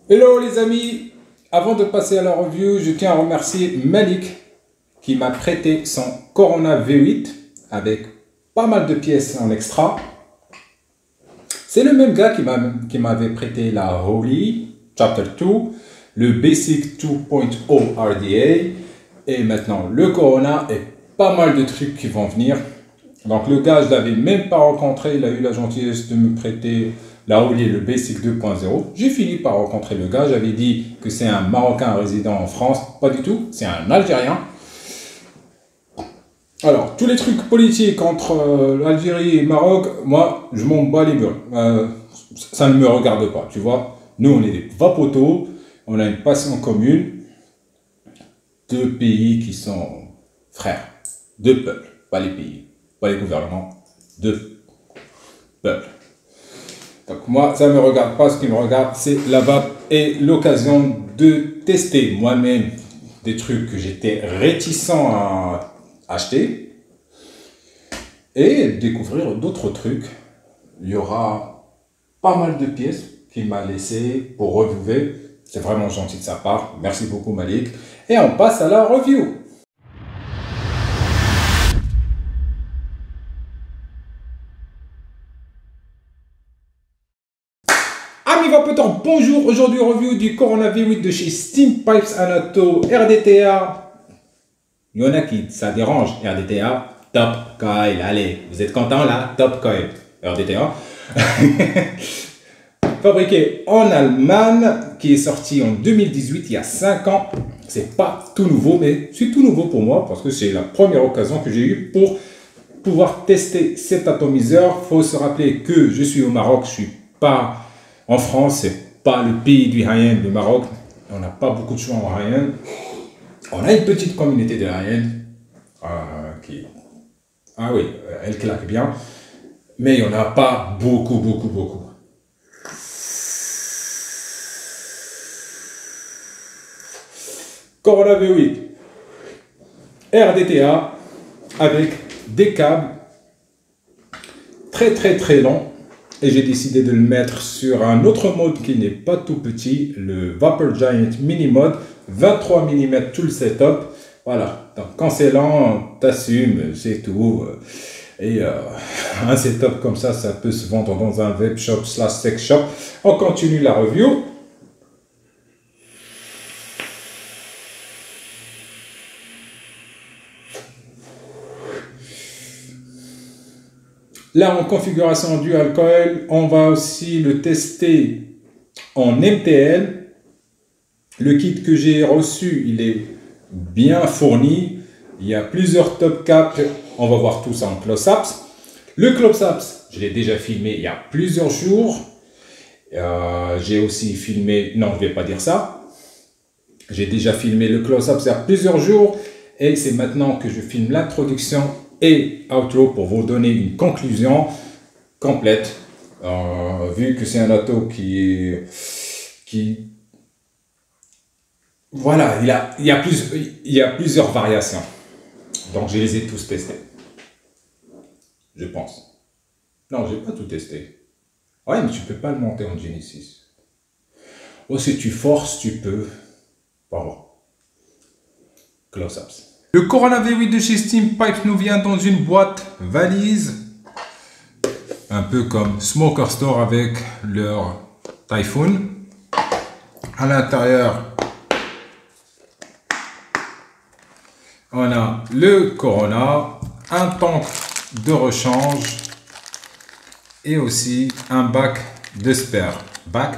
Hello les amis, avant de passer à la review, je tiens à remercier Malik qui m'a prêté son Corona V8 avec pas mal de pièces en extra. C'est le même gars qui m'avait prêté la Holy Chapter 2, le Basic 2.0 RDA et maintenant le Corona et pas mal de trucs qui vont venir. Donc le gars, je l'avais même pas rencontré, il a eu la gentillesse de me prêter la Holy et le Basic 2.0. J'ai fini par rencontrer le gars, j'avais dit que c'est un Marocain résident en France, pas du tout, c'est un Algérien. Alors, tous les trucs politiques entre l'Algérie et le Maroc, moi, je m'en bats les burnes. Ça ne me regarde pas, tu vois. Nous, on est des vapotos, on a une passion commune. Deux pays qui sont frères, deux peuples, pas les pays. Pas les gouvernements, de peuple. Donc moi, ça ne me regarde pas, ce qui me regarde, c'est la vape et l'occasion de tester moi-même des trucs que j'étais réticent à acheter et découvrir d'autres trucs. Il y aura pas mal de pièces qu'il m'a laissé pour reviewer. C'est vraiment gentil de sa part. Merci beaucoup Malik. Et on passe à la review. Amis vapoteurs, bonjour, aujourd'hui review du Corona V8 de chez Steam Pipes Anato RDTA. Il y en a qui ça dérange, RDTA, Top Coil, allez, vous êtes content là, Top Coil, RDTA. Fabriqué en Allemagne, qui est sorti en 2018, il y a 5 ans. C'est pas tout nouveau, mais c'est tout nouveau pour moi parce que c'est la première occasion que j'ai eue pour pouvoir tester cet atomiseur. Il faut se rappeler que je suis au Maroc, je suis pas en France, c'est pas le pays du high-end, le Maroc. On n'a pas beaucoup de choix en high-end. On a une petite communauté de high-end qui, ah oui, elle claque bien, mais il n'y en a pas beaucoup. Corona V8 RDTA avec des câbles très longs. Et j'ai décidé de le mettre sur un autre mode qui n'est pas tout petit, le Vapor Giant Mini Mode, 23 mm tout le setup. Voilà, donc quand c'est lent, t'assumes, c'est tout. Et un setup comme ça peut se vendre dans un vape shop / sex shop. On continue la review. Là, en configuration dual coil, on va aussi le tester en MTL. Le kit que j'ai reçu, il est bien fourni. Il y a plusieurs top caps. On va voir tout ça en close-ups. Le close-ups, je l'ai déjà filmé il y a plusieurs jours. J'ai aussi filmé... Non, je ne vais pas dire ça. J'ai déjà filmé le close-ups il y a plusieurs jours. Et c'est maintenant que je filme l'introduction et outro pour vous donner une conclusion complète, vu que c'est un ato qui voilà, il y a plusieurs variations, donc je les ai tous testés, je pense. Non, j'ai pas tout testé. Ouais, mais tu peux pas le monter en Genesis. Oh, si tu forces, tu peux. Pardon. Close-ups. Le Corona V8 de chez Steam Pipes nous vient dans une boîte valise, un peu comme Smoker Store avec leur Typhoon. À l'intérieur, on a le Corona, un tank de rechange et aussi un bac de spare. Bag.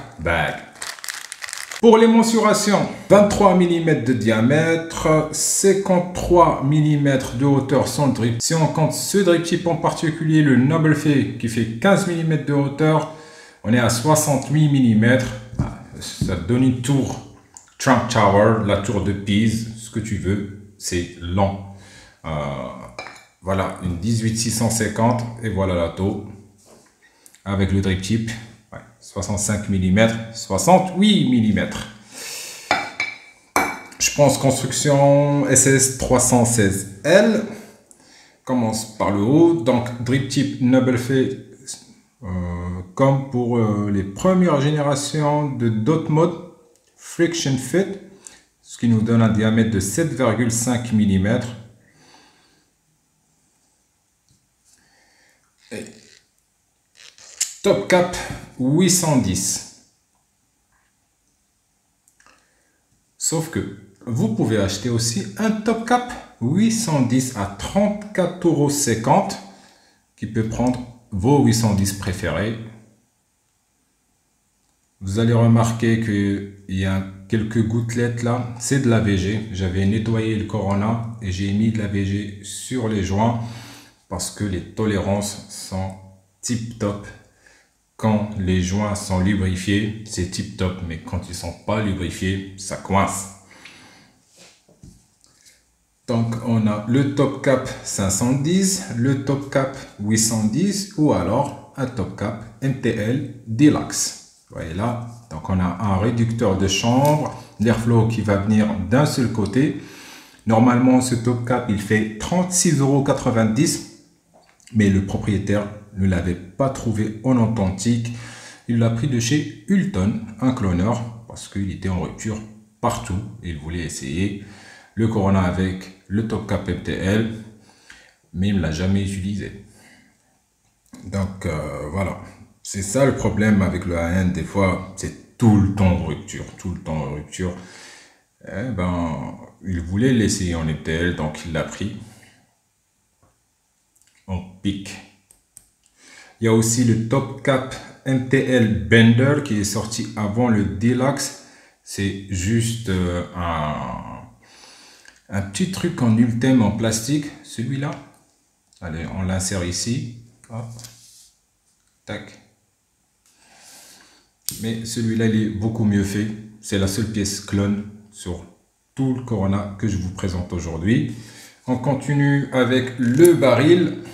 Pour les mensurations, 23 mm de diamètre, 53 mm de hauteur sans drip. Si on compte ce drip tip en particulier, le Noble Fay qui fait 15 mm de hauteur, on est à 68 mm. Ça donne une tour Trump Tower, la tour de Pise, ce que tu veux, c'est long. Voilà, une 18650 et voilà la tour avec le drip tip. 65 mm, 68 mm. Je pense construction SS 316L. Commence par le haut. Donc drip tip Noble Fay comme pour les premières générations de Dot Mode. Friction Fit, ce qui nous donne un diamètre de 7,5 mm. Et top cap 810. Sauf que vous pouvez acheter aussi un top cap 810 à 34,50 € qui peut prendre vos 810 préférés. Vous allez remarquer qu'il y a quelques gouttelettes là, c'est de l'AVG. J'avais nettoyé le Corona et j'ai mis de l'AVG sur les joints parce que les tolérances sont tip top. Quand les joints sont lubrifiés, c'est tip top, mais quand ils ne sont pas lubrifiés, ça coince. Donc on a le top cap 510, le top cap 810 ou alors un top cap MTL Deluxe. Vous voyez là, donc on a un réducteur de chambre, l'airflow qui va venir d'un seul côté. Normalement ce top cap il fait 36,90 €, mais le propriétaire ne l'avait pas trouvé en authentique. Il l'a pris de chez Hulton, un cloneur, parce qu'il était en rupture partout. Il voulait essayer le Corona avec le top cap MTL, mais il ne l'a jamais utilisé. Donc voilà, c'est ça le problème avec le AN. Des fois, c'est tout le temps en rupture, tout le temps en rupture. Eh ben, il voulait l'essayer en MTL, donc il l'a pris en pic. Il y a aussi le top cap MTL Bender qui est sorti avant le Deluxe. C'est juste un petit truc en ultime en plastique, celui-là. Allez, on l'insère ici. Hop. Tac. Mais celui-là, il est beaucoup mieux fait. C'est la seule pièce clone sur tout le Corona que je vous présente aujourd'hui. On continue avec le baril.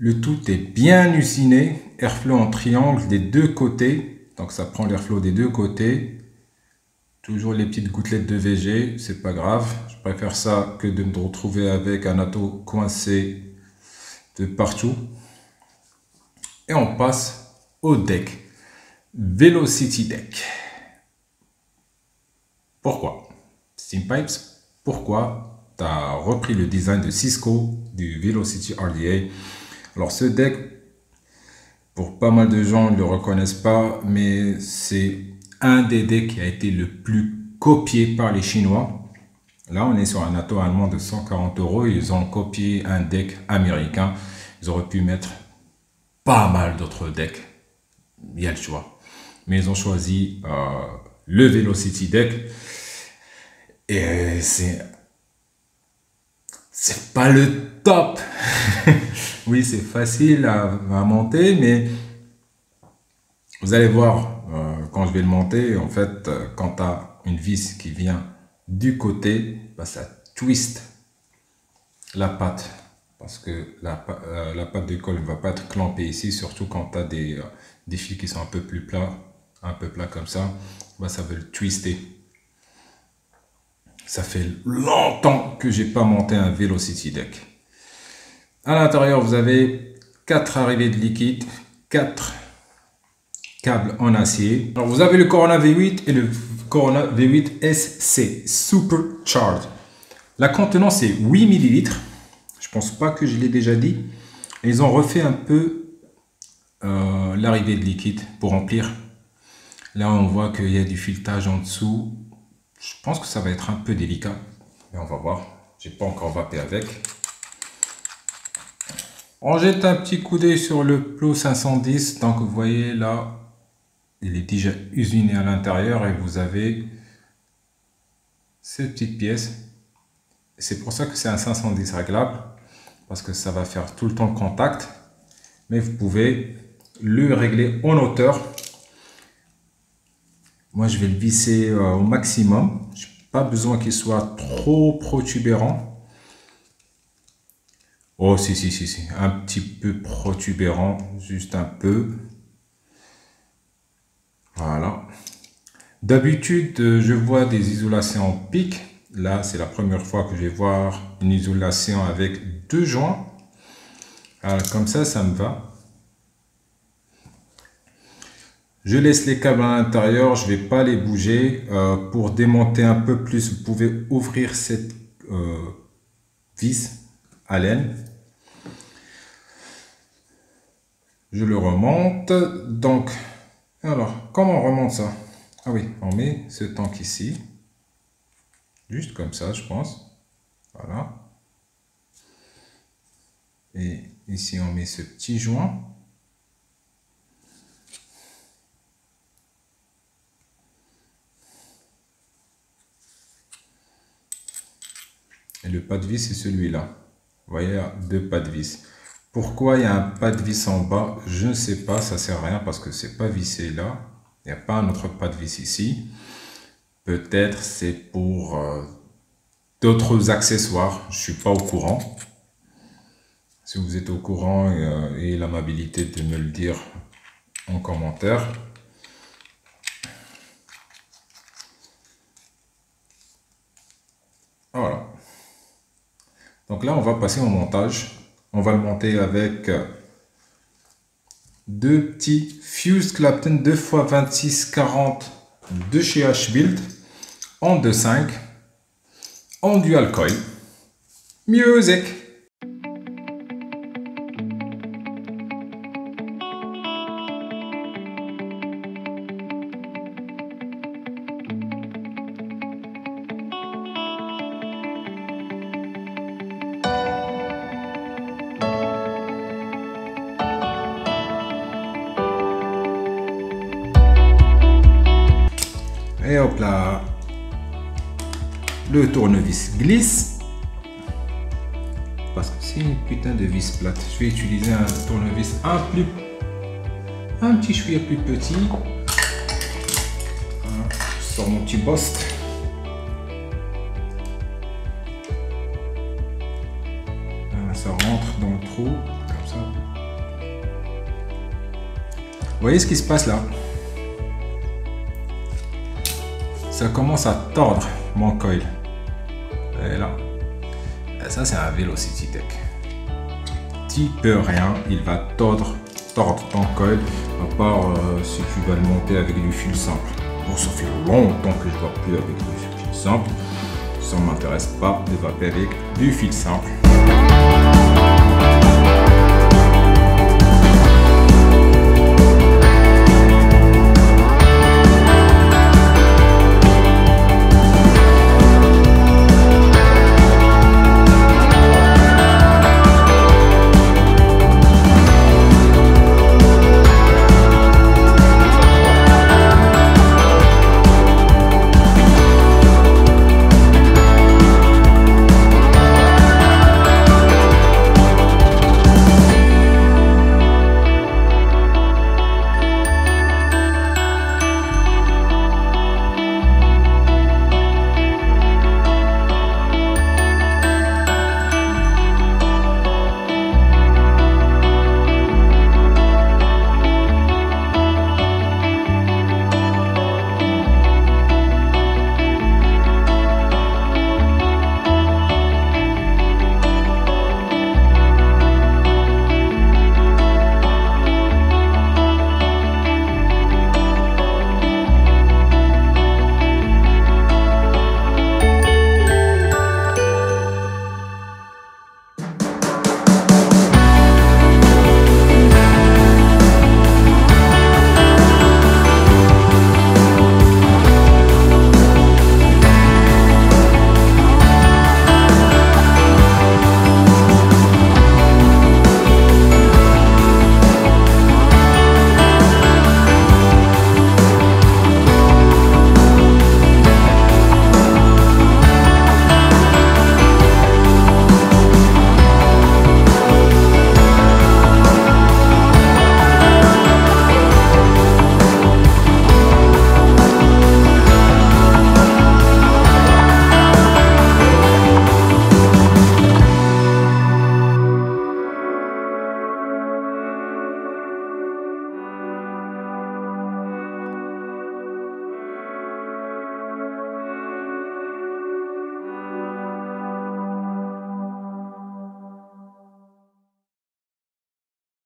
Le tout est bien usiné. Airflow en triangle des deux côtés. Donc ça prend l'airflow des deux côtés. Toujours les petites gouttelettes de VG, c'est pas grave. Je préfère ça que de me retrouver avec un atto coincé de partout. Et on passe au deck. Velocity Deck. Pourquoi? Steampipes, pourquoi tu as repris le design de Cisco du Velocity RDA? Alors ce deck, pour pas mal de gens ne le reconnaissent pas, mais c'est un des decks qui a été le plus copié par les Chinois. Là, on est sur un atto allemand de 140 €. Ils ont copié un deck américain. Ils auraient pu mettre pas mal d'autres decks. Il y a le choix. Mais ils ont choisi le Velocity Deck. Et c'est pas le top. Oui, c'est facile à monter, mais vous allez voir quand je vais le monter, en fait, quand tu as une vis qui vient du côté, bah, ça twist la patte. Parce que la patte de colle ne va pas être clampée ici, surtout quand tu as des fils qui sont un peu plus plats, comme ça, bah, ça va le twister. Ça fait longtemps que j'ai pas monté un Velocity Deck. À l'intérieur, vous avez 4 arrivées de liquide, 4 câbles en acier. Alors, vous avez le Corona V8 et le Corona V8 SC Supercharged. La contenance est 8 ml. Je pense pas que je l'ai déjà dit. Et ils ont refait un peu l'arrivée de liquide pour remplir. Là, on voit qu'il y a du filetage en dessous. Je pense que ça va être un peu délicat, mais on va voir. J'ai pas encore vapé avec. On jette un petit coup d'œil sur le plot 510. Donc vous voyez là, il est déjà usiné à l'intérieur et vous avez ces petites pièces. C'est pour ça que c'est un 510 réglable, parce que ça va faire tout le temps le contact. Mais vous pouvez le régler en hauteur. Moi, je vais le visser au maximum. Je n'ai pas besoin qu'il soit trop protubérant. Oh, si. Un petit peu protubérant, juste un peu. Voilà. D'habitude, je vois des isolations en pic. Là, c'est la première fois que je vais voir une isolation avec 2 joints. Alors, comme ça me va. Je laisse les câbles à l'intérieur, je vais pas les bouger. Pour démonter un peu plus, vous pouvez ouvrir cette vis Allen. Je le remonte. Donc, alors, comment on remonte ça? Ah oui, on met ce tank ici. Juste comme ça, je pense. Voilà. Et ici, on met ce petit joint. Et le pas de vis, c'est celui-là. Vous voyez, il y a deux pas de vis. Pourquoi il y a un pas de vis en bas? Je ne sais pas, ça sert à rien parce que c'est pas vissé là. Il n'y a pas un autre pas de vis ici. Peut-être c'est pour d'autres accessoires. Je suis pas au courant. Si vous êtes au courant et l'amabilité de me le dire en commentaire. Voilà. Donc là, on va passer au montage. On va le monter avec deux petits Fuse Clapton 2x2640 de chez H-Build en 2.5 en dual coil. Music! Et hop là, le tournevis glisse parce que c'est une putain de vis plate. Je vais utiliser un tournevis un petit chouïa plus petit. Voilà, je sors mon petit Bosk. Voilà, ça rentre dans le trou comme ça. Vous voyez ce qui se passe là? Ça commence à tordre mon coil. Et là, ça c'est un Velocity Tech. Tu peux rien, il va tordre ton coil, à part si tu vas le monter avec du fil simple. Bon, ça fait longtemps que je ne vape plus avec du fil simple. Ça ne m'intéresse pas de vaper avec du fil simple.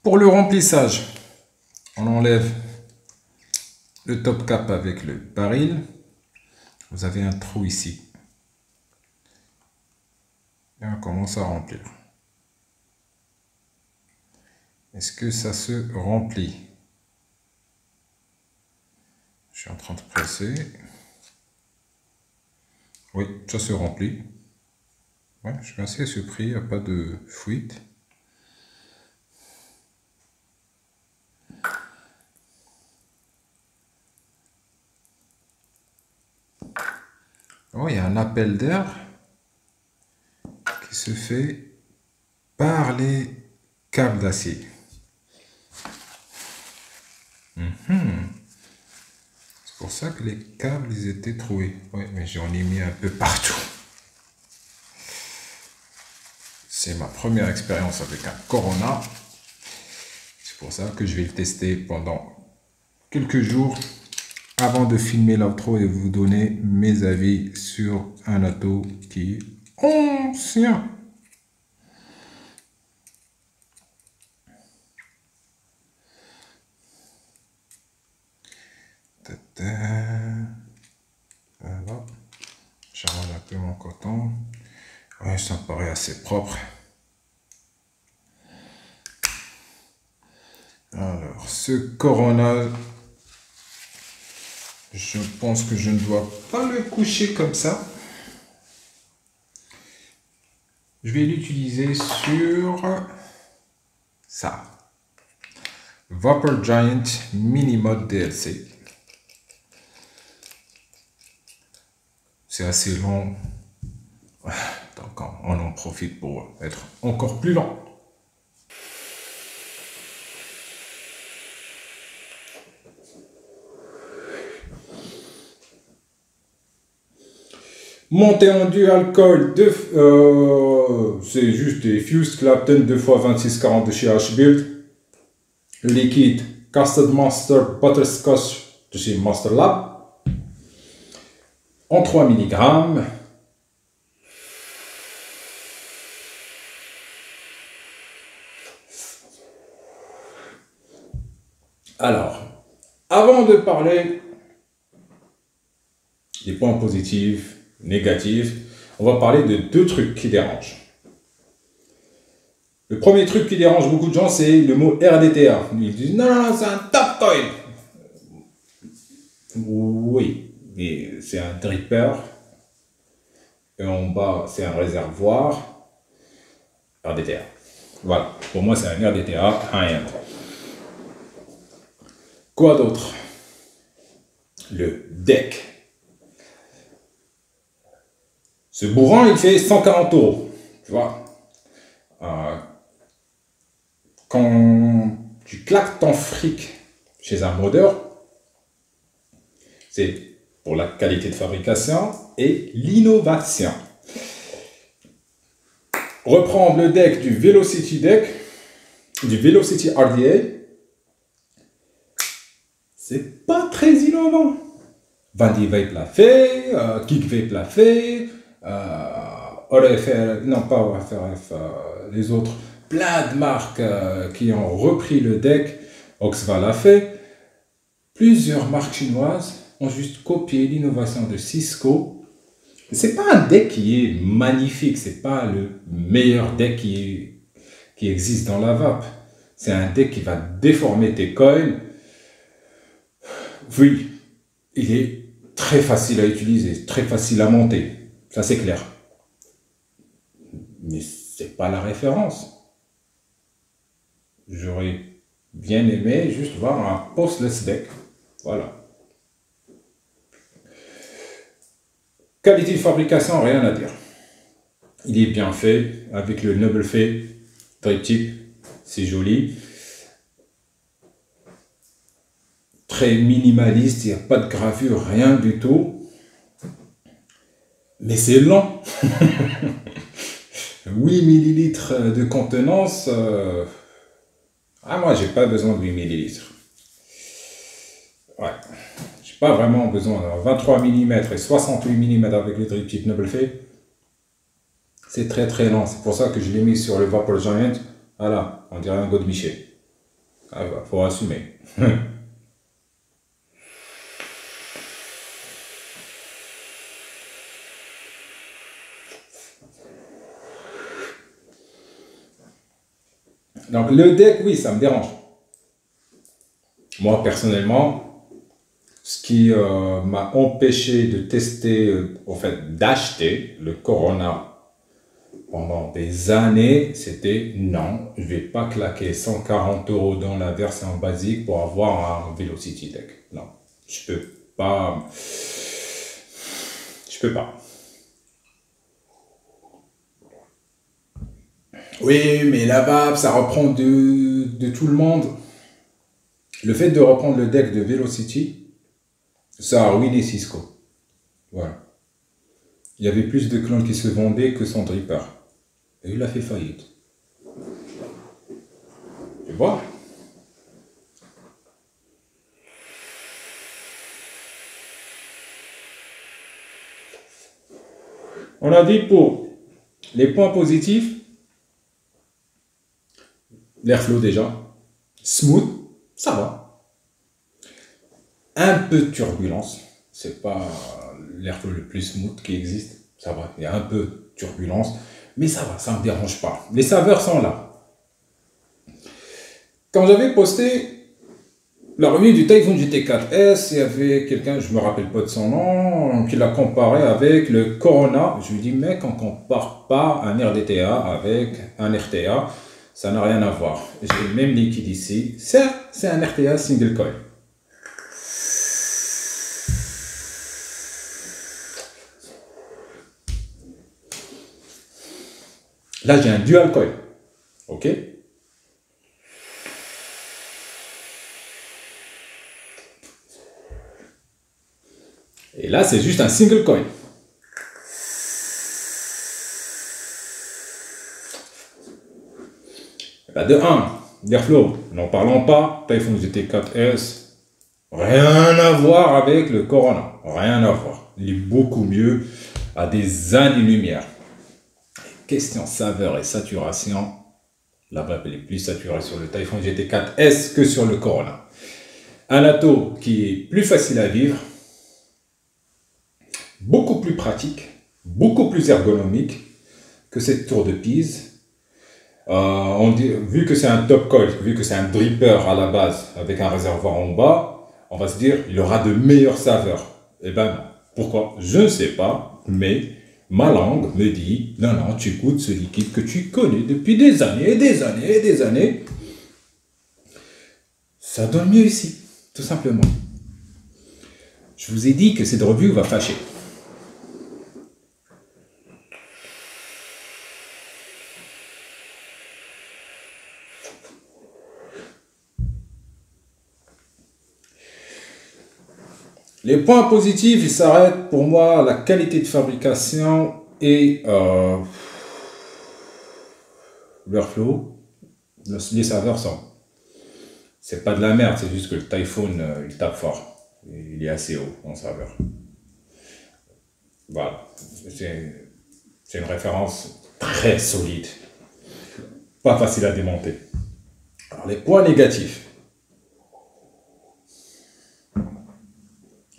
Pour le remplissage, on enlève le top cap avec le baril. Vous avez un trou ici. Et on commence à remplir. Est-ce que ça se remplit? Je suis en train de presser. Oui, ça se remplit. Ouais, je suis assez surpris, il n'y a pas de fuite. Oh, il y a un appel d'air qui se fait par les câbles d'acier. C'est pour ça que les câbles ils étaient troués. Oui, mais j'en ai mis un peu partout. C'est ma première expérience avec un Corona. C'est pour ça que je vais le tester pendant quelques jours avant de filmer l'outro et vous donner mes avis sur un auto qui est ancien. Voilà. J'arrange un peu mon coton. Ouais, ça me paraît assez propre. Alors, ce Corona, je pense que je ne dois pas le coucher comme ça. Je vais l'utiliser sur ça. Vapor Giant Mini Mode DLC. C'est assez long. Donc on en profite pour être encore plus lent. Montée en dual coil, c'est juste des Fused Clapton 2x2640 de chez H-Build. Liquide Custard Monster Butterscotch de chez Master Lab. En 3 mg. Alors, avant de parler des points positifs, négatifs, on va parler de deux trucs qui dérangent. Le premier truc qui dérange beaucoup de gens, c'est le mot RDTA. Ils disent non, c'est un top coil. Oui, mais c'est un dripper. Et en bas, c'est un réservoir. RDTA. Voilà, pour moi, c'est un RDTA high-end. Quoi d'autre? Le deck. Ce bourrin, il fait 140 €. Tu vois, quand tu claques ton fric chez un modeur, c'est pour la qualité de fabrication et l'innovation. Reprendre le deck du Velocity RDA, c'est pas très innovant. Vandy Vape l'a fait, Kick Vape l'a fait, ORFR, non pas ORFRF, les autres, plein de marques qui ont repris le deck, Oxva l'a fait. Plusieurs marques chinoises ont juste copié l'innovation de Cisco. C'est pas un deck qui est magnifique, c'est pas le meilleur deck qui existe dans la vape. C'est un deck qui va déformer tes coils. Oui, il est très facile à utiliser, très facile à monter, ça c'est clair. Mais c'est pas la référence. J'aurais bien aimé juste voir un postless deck. Voilà. Qualité de fabrication, rien à dire. Il est bien fait, avec le Noble Fait triptyque, c'est joli. Très minimaliste, il n'y a pas de gravure, rien du tout. Mais c'est lent. 8 ml de contenance. Moi, j'ai pas besoin de 8 ml. Ouais. J'ai pas vraiment besoin. 23 mm et 68 mm avec le triptyque Noble Fait. C'est très très lent. C'est pour ça que je l'ai mis sur le Vapor Giant. Voilà, on dirait un God Miché. Ah bah, faut assumer. Donc le deck, oui, ça me dérange. Moi, personnellement, ce qui m'a empêché de tester, en fait, d'acheter le Corona pendant des années, c'était non, je vais pas claquer 140 € dans la version basique pour avoir un Velocity Deck. Non, je peux pas. Je peux pas. Oui, mais la vape, ça reprend de tout le monde. Le fait de reprendre le deck de Velocity, ça a ruiné Cisco. Voilà. Il y avait plus de clones qui se vendaient que son dripper. Et il a fait faillite. Tu vois? On a dit pour les points positifs, l'airflow déjà, smooth, ça va. Un peu de turbulence, c'est pas l'airflow le plus smooth qui existe, ça va. Il y a un peu de turbulence, mais ça va, ça ne me dérange pas. Les saveurs sont là. Quand j'avais posté la revue du Typhoon GT4S, il y avait quelqu'un, je me rappelle pas de son nom, qui l'a comparé avec le Corona. Je lui dis, mec, on compare pas un RDTA avec un RTA, ça n'a rien à voir. J'ai le même liquide ici. Certes, c'est un RTA single coil. Là, j'ai un dual coil. Ok? Et là, c'est juste un single coil. Bah de 1, l'airflow, n'en parlons pas, Typhoon GT4S, rien à voir avec le Corona, rien à voir. Il est beaucoup mieux, à des années-lumière. Question saveur et saturation, la vape est plus saturée sur le Typhoon GT4S que sur le Corona. Un ato qui est plus facile à vivre, beaucoup plus pratique, beaucoup plus ergonomique que cette tour de Pise. Vu que c'est un top coil, vu que c'est un dripper à la base avec un réservoir en bas, on va se dire il aura de meilleures saveurs. Eh ben non. Pourquoi? Je ne sais pas, mais ma langue me dit non, non, tu goûtes ce liquide que tu connais depuis des années et des années et des années. Ça donne mieux ici, tout simplement. Je vous ai dit que cette revue va fâcher. Les points positifs, ils s'arrêtent pour moi à la qualité de fabrication et l'airflow. Les saveurs sont. C'est pas de la merde, c'est juste que le Typhoon, il tape fort. Il est assez haut en saveur. Voilà. C'est une référence très solide. Pas facile à démonter. Alors, les points négatifs.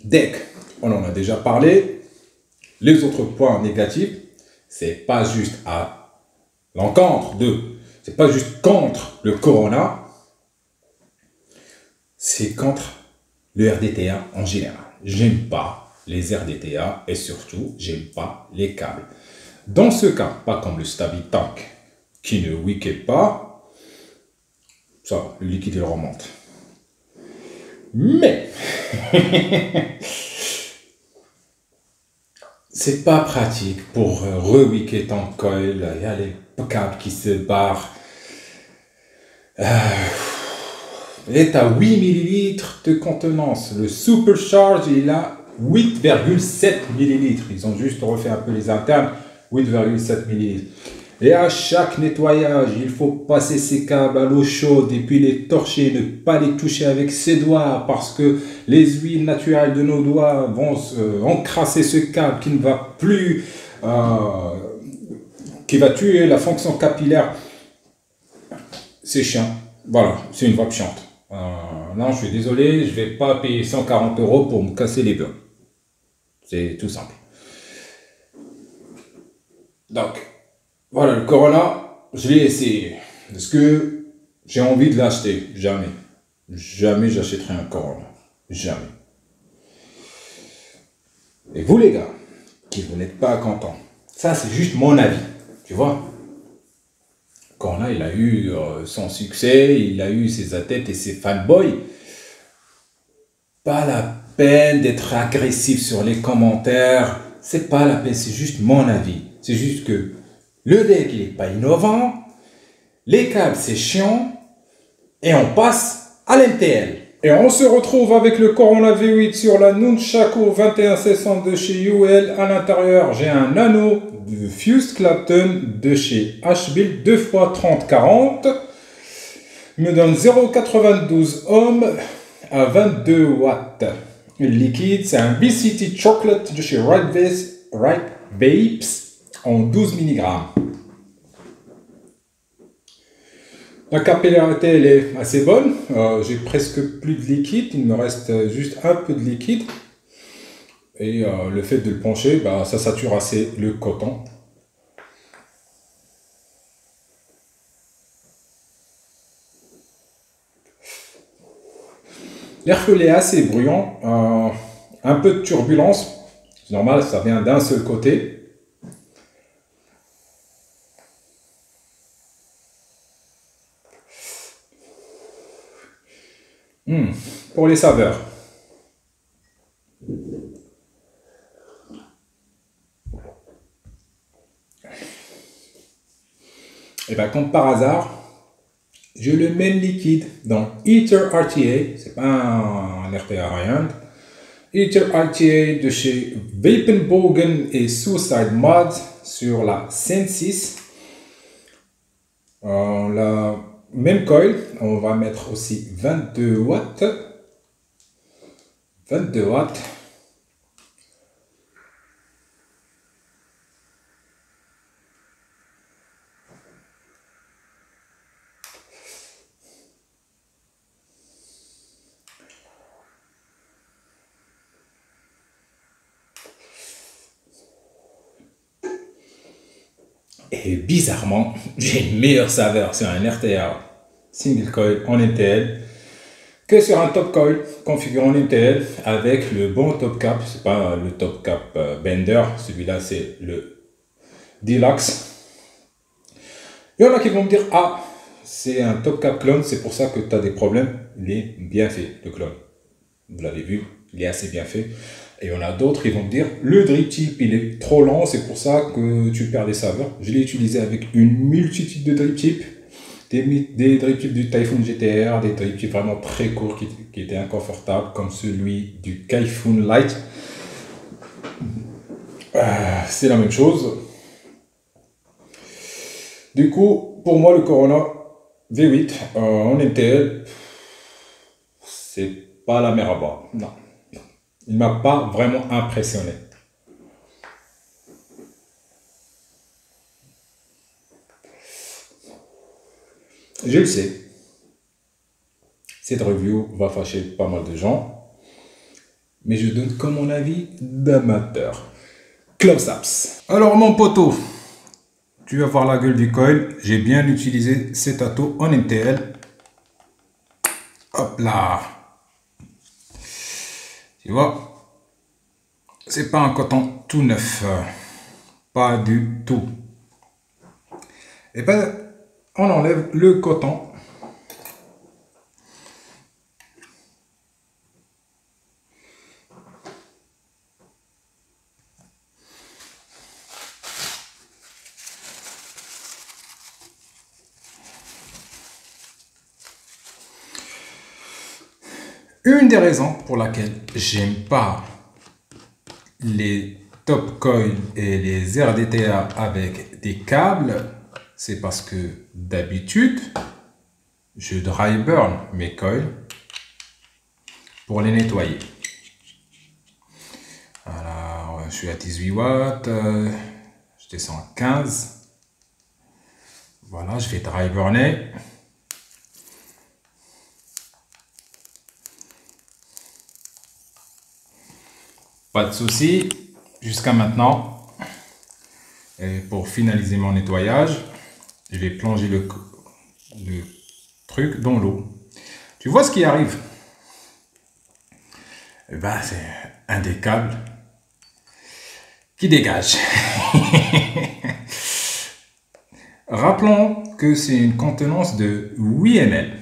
Deck, on en a déjà parlé. Les autres points négatifs, c'est pas juste à l'encontre de, c'est pas juste contre le Corona, c'est contre le RDTA en général. J'aime pas les RDTA et surtout, j'aime pas les câbles. Dans ce cas, pas comme le Stabitank qui ne wickait pas, ça, le liquide il remonte. Mais c'est pas pratique pour re-wicker ton coil. Il y a les câbles qui se barrent. Et tu as 8 ml de contenance. Le Supercharge, il a 8,7 ml. Ils ont juste refait un peu les internes. 8,7 ml. Et à chaque nettoyage, il faut passer ces câbles à l'eau chaude et puis les torcher, ne pas les toucher avec ses doigts parce que les huiles naturelles de nos doigts vont encrasser ce câble qui ne va plus, qui va tuer la fonction capillaire. C'est chiant. Voilà, c'est une vape chiante. Non, je suis désolé, je ne vais pas payer 140 € pour me casser les burnes. C'est tout simple. Donc, voilà, le Corona, je l'ai essayé. Est-ce que j'ai envie de l'acheter. Jamais. Jamais j'achèterai un Corona. Jamais. Et vous les gars, qui vous n'êtes pas contents, ça c'est juste mon avis, tu vois. Corona, il a eu son succès, il a eu ses adeptes et ses fanboys. Pas la peine d'être agressif sur les commentaires. C'est pas la peine, c'est juste mon avis. C'est juste que le deck, il n'est pas innovant. Les câbles, c'est chiant. Et on passe à l'MTL. Et on se retrouve avec le Corona V8 sur la Nunchaku 2160 de chez UL. À l'intérieur, j'ai un nano de Fused Clapton de chez H-Build 2x3040. Il me donne 0,92 ohms à 22 watts. Le liquide, c'est un BCT Chocolate de chez Right Vapes en 12 mg. La capillarité, elle est assez bonne. J'ai presque plus de liquide. Il me reste juste un peu de liquide. Et le fait de le pencher, bah, ça sature assez le coton. L'airflow est assez bruyant. Un peu de turbulence. C'est normal, ça vient d'un seul côté. Pour les saveurs. Et bien, comme par hasard, j'ai le même liquide dans Heater RTA. C'est pas un RTA rien. Heater RTA de chez Vapenbogen et Suicide Mod sur la Sensis. La même coil, on va mettre aussi 22 watts. 22 watts. Et bizarrement, j'ai une meilleure saveur sur un RTA single coil en MTL que sur un top coil configuré en MTL avec le bon top cap. C'est pas le top cap Bender, celui-là c'est le Deluxe. Il y en a qui vont me dire, ah, c'est un top cap clone, c'est pour ça que tu as des problèmes. Il est bien fait, le clone. Vous l'avez vu, il est assez bien fait. Et il y en a d'autres qui vont me dire, le drip tip, il est trop lent, c'est pour ça que tu perds des saveurs. Je l'ai utilisé avec une multitude de drip tips. Des drip tips du Typhoon GTR, des drip tips vraiment très courts qui étaient inconfortables, comme celui du Typhoon Light. C'est la même chose. Du coup, pour moi, le Corona V8 en MTL, c'est pas la mer à boire. Non. Il m'a pas vraiment impressionné. Je le sais. Cette review va fâcher pas mal de gens. Mais je donne comme mon avis d'amateur. Close-ups. Alors mon poteau, tu vas voir la gueule du coil. J'ai bien utilisé cet ato en MTL. Hop là. Tu vois, c'est pas un coton tout neuf. Pas du tout. Et ben, on enlève le coton. Une des raisons pour laquelle j'aime pas les top coils et les RDTA avec des câbles, c'est parce que d'habitude, je dry burn mes coils pour les nettoyer. Alors, je suis à 18 watts, je descends à 15. Voilà, je vais dry burner. Pas de souci jusqu'à maintenant. Et pour finaliser mon nettoyage, je vais plonger le truc dans l'eau. Tu vois ce qui arrive? Eh ben, c'est un des câbles qui dégage. Rappelons que c'est une contenance de 8 ml.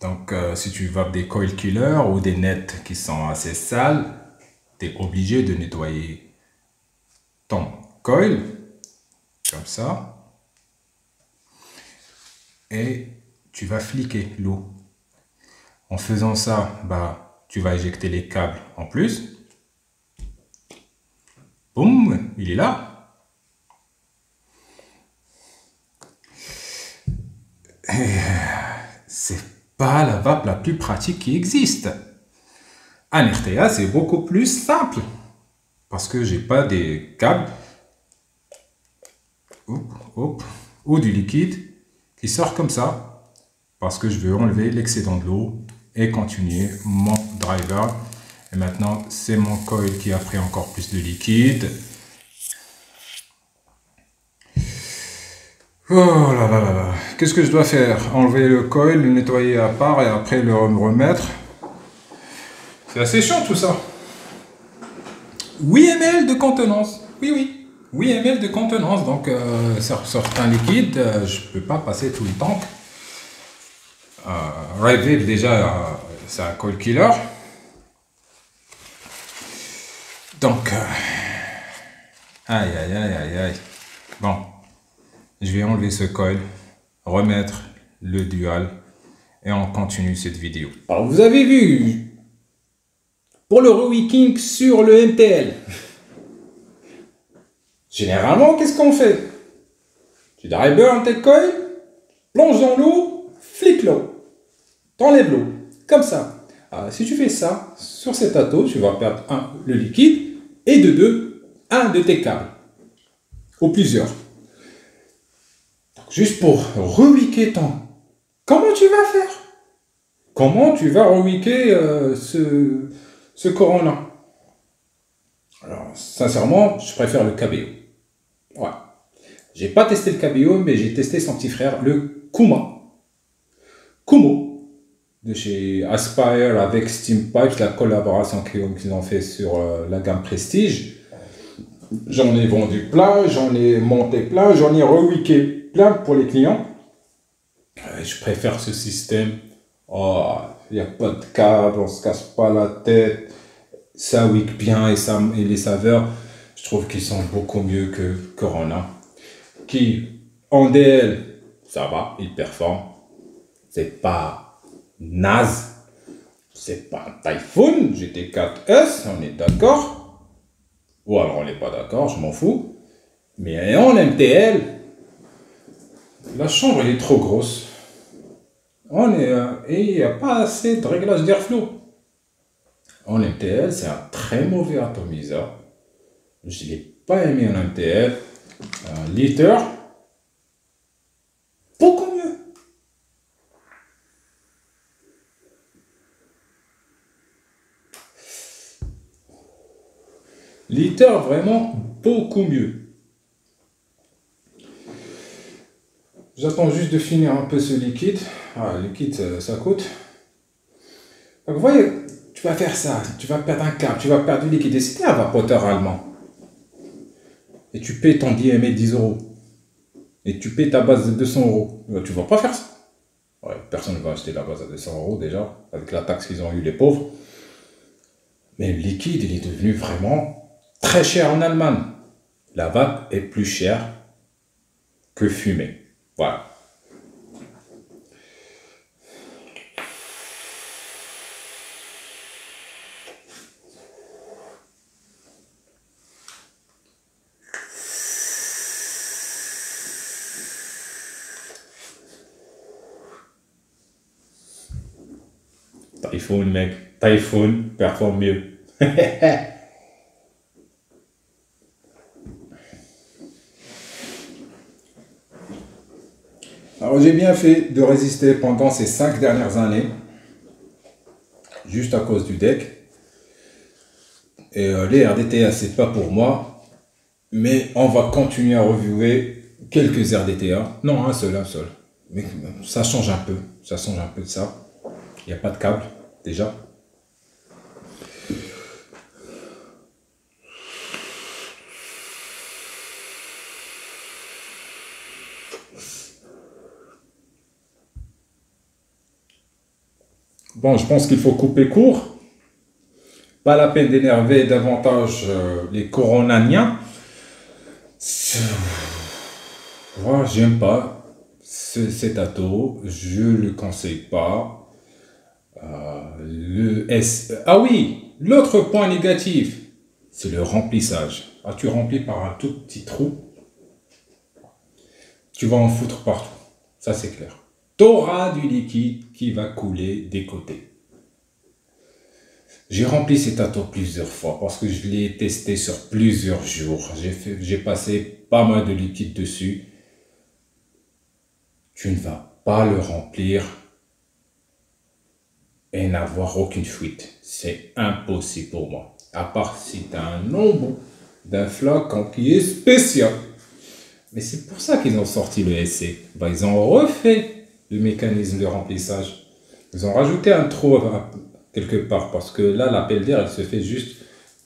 Donc, si tu vas des coil killers ou des nets qui sont assez sales, tu es obligé de nettoyer ton coil, comme ça. Et tu vas fliquer l'eau. En faisant ça, bah, tu vas éjecter les câbles en plus. Boum, il est là. C'est pas la vape la plus pratique qui existe. Un RTA, c'est beaucoup plus simple. Parce que j'ai pas des câbles ou du liquide qui sort comme ça. Parce que je veux enlever l'excédent de l'eau et continuer mon driver. Et maintenant, c'est mon coil qui a pris encore plus de liquide. Oh là là là là. Qu'est-ce que je dois faire? Enlever le coil, le nettoyer à part et après le remettre. C'est assez chiant tout ça. 8 ml de contenance. Oui, oui. 8 ml de contenance. Donc, sur certains liquides, je ne peux pas passer tout le temps. Revit, déjà, c'est un coil killer. Donc, aïe, aïe, aïe, aïe, aïe. Bon, je vais enlever ce coil, remettre le dual et on continue cette vidéo. Alors, vous avez vu, pour le rewicking sur le MTL, généralement, qu'est-ce qu'on fait? Tu driver un tel coil, plonge dans l'eau, flique l'eau, t'enlèves l'eau, comme ça. Alors, si tu fais ça, sur cet ato, tu vas perdre le liquide, et de deux, un de tes câbles, ou plusieurs. Donc, juste pour rewicker ton... Comment tu vas faire? Comment tu vas rewicker ce Corona? Alors, sincèrement, je préfère le KBO. Ouais. J'ai pas testé le KBO, mais j'ai testé son petit frère, le Kumo, de chez Aspire avec Steam Pipes, la collaboration qu'ils ont fait sur la gamme Prestige. J'en ai vendu plein, j'en ai monté plein, j'en ai rewické plein pour les clients. Je préfère ce système. Oh, il n'y a pas de câble, on se casse pas la tête. Ça wick bien et les saveurs, je trouve qu'ils sont beaucoup mieux que Corona. Qui, en DL, ça va, il performe. C'est pas naze. C'est pas un Typhoon GT4S, on est d'accord. Ou alors on n'est pas d'accord, je m'en fous. Mais en MTL, la chambre elle est trop grosse. Et il n'y a pas assez de réglage d'airflow. En MTL, c'est un très mauvais atomiseur. Je ne l'ai pas aimé en MTL. Un liter, beaucoup mieux. Liter, vraiment beaucoup mieux. J'attends juste de finir un peu ce liquide. Ah, le liquide, ça coûte. Donc, vous voyez, tu vas faire ça, tu vas perdre un câble, tu vas perdre du liquide. Et c'était un vapoteur allemand. Et tu payes ton DMA 10 €. Et tu payes ta base de 200 €. Tu vas pas faire ça. Ouais, personne ne va acheter la base à 200 € déjà, avec la taxe qu'ils ont eu les pauvres. Mais le liquide, il est devenu vraiment très cher en Allemagne. La vape est plus chère que fumer. Voilà. Typhoon, mec. Typhoon performe mieux. Alors, j'ai bien fait de résister pendant ces 5 dernières années, juste à cause du deck. Et les RDTA, c'est pas pour moi, mais on va continuer à reviewer quelques RDTA. Non, un seul. Mais ça change un peu. Ça change un peu de ça. Il n'y a pas de câble, déjà. Bon, je pense qu'il faut couper court. Pas la peine d'énerver davantage les coronaniens. Moi, j'aime pas cet ato. Je le conseille pas. Ah oui, l'autre point négatif, c'est le remplissage. Ah, tu remplis par un tout petit trou, tu vas en foutre partout. Ça, c'est clair. Tu auras du liquide qui va couler des côtés. J'ai rempli cet ato plusieurs fois parce que je l'ai testé sur plusieurs jours. J'ai passé pas mal de liquide dessus. Tu ne vas pas le remplir et n'avoir aucune fuite. C'est impossible pour moi. À part si tu as un nombre d'un flacon qui est spécial. Mais c'est pour ça qu'ils ont sorti le SC. Ben, ils ont refait le mécanisme de remplissage. Ils ont rajouté un trou quelque part. Parce que là, l'appel d'air, elle se fait juste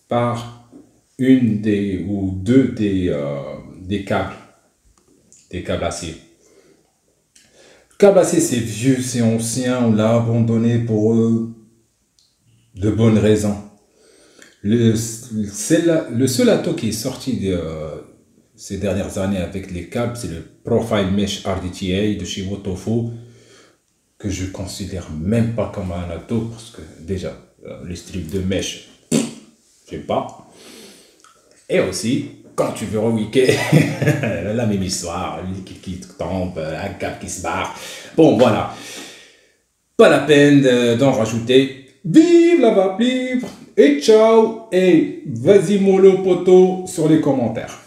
par une des ou deux des câbles. Des câbles acier. Le câble acier, c'est vieux, c'est ancien. On l'a abandonné pour de bonnes raisons. Le seul ato qui est sorti ces dernières années avec les câbles, c'est le Profile Mesh RDTA de chez Wotofo, que je considère même pas comme un ato, parce que déjà, les strips de mesh, je sais pas. Et aussi, quand tu veux rewicker, la même histoire, le liquide qui tombe, un câble qui se barre. Bon, voilà. Pas la peine d'en rajouter. Vive la vape libre et ciao. Et vas-y mollo poto sur les commentaires.